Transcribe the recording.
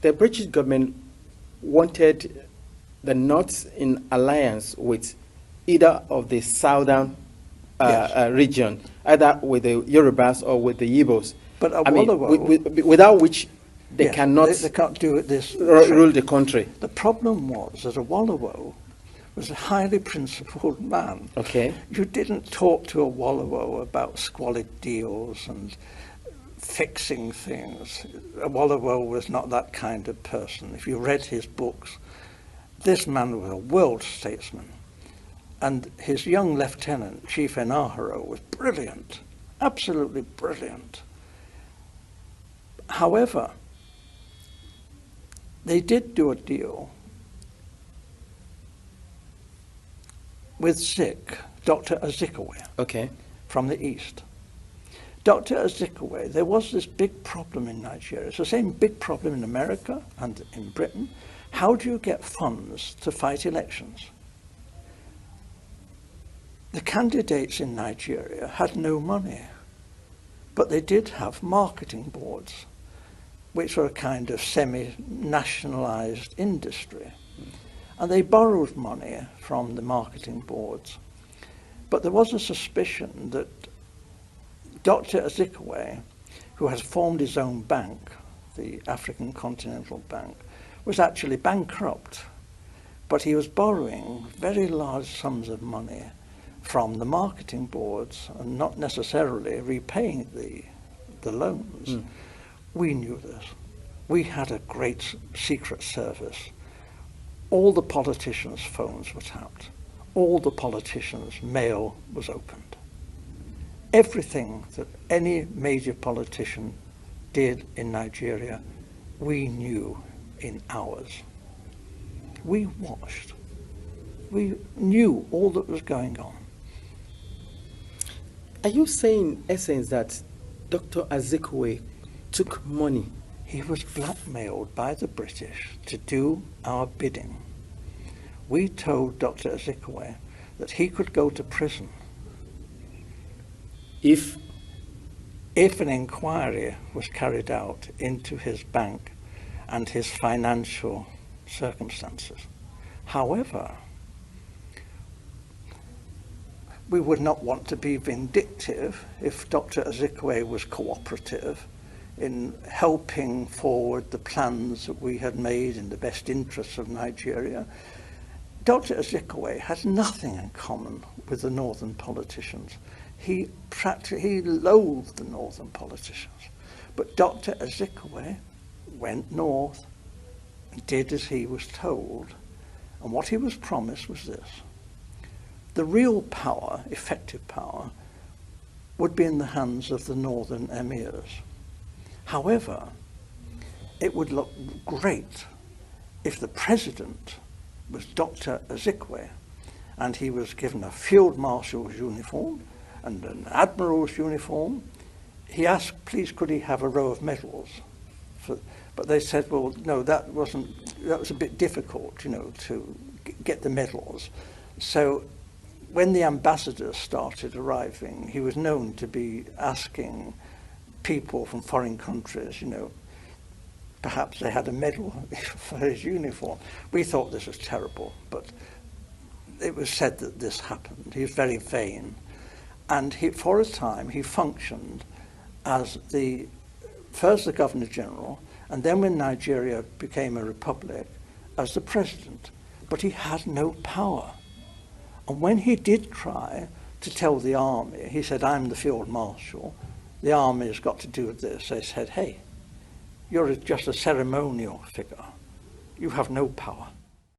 the British government wanted the North in alliance with either of the southern region, either with the Yorubas or with the Igbos. But without which they cannot they can't do it rule the country. The problem was that Awolowo was a highly principled man. Okay. You didn't talk to Awolowo about squalid deals and fixing things. Awolowo was not that kind of person. If you read his books, this man was a world statesman. And his young lieutenant, Chief Enaharo, was brilliant, absolutely brilliant. However, they did do a deal with Zik, Dr. Azikiwe, from the east. Dr. Azikiwe, there was this big problem in Nigeria. It's the same big problem in America and in Britain. How do you get funds to fight elections? The candidates in Nigeria had no money, but they did have marketing boards, which were a kind of semi-nationalized industry. And they borrowed money from the marketing boards. But there was a suspicion that Dr. Azikiwe, who has formed his own bank, the African Continental Bank, was actually bankrupt. But he was borrowing very large sums of money from the marketing boards and not necessarily repaying the loans. We knew this. We had a great secret service. All the politicians' phones were tapped. All the politicians' mail was opened. Everything that any major politician did in Nigeria, we knew in hours. We watched. We knew all that was going on. Are you saying, in essence, that Dr. Azikiwe took money? He was blackmailed by the British to do our bidding. We told Dr. Azikiwe that he could go to prison if an inquiry was carried out into his bank and his financial circumstances. However, we would not want to be vindictive if Dr. Azikiwe was cooperative in helping forward the plans that we had made in the best interests of Nigeria. Dr. Azikiwe had nothing in common with the northern politicians. He loathed the northern politicians. But Dr. Azikiwe went north and did as he was told. And what he was promised was this. The real power, effective power, would be in the hands of the northern emirs. However, it would look great if the president was Dr. Azikiwe and he was given a field marshal's uniform and an admiral's uniform. He asked, please, could he have a row of medals? But they said, well, no, that was a bit difficult, to get the medals. So when the ambassadors started arriving, he was known to be asking people from foreign countries, perhaps they had a medal for his uniform. We thought this was terrible, but it was said that this happened. He was very vain. And for a time, he functioned as first the Governor General, and then when Nigeria became a republic, as the president. But he had no power. And when he did try to tell the army, he said, I'm the field marshal, the army has got to do this. They said, hey, you're just a ceremonial figure. You have no power.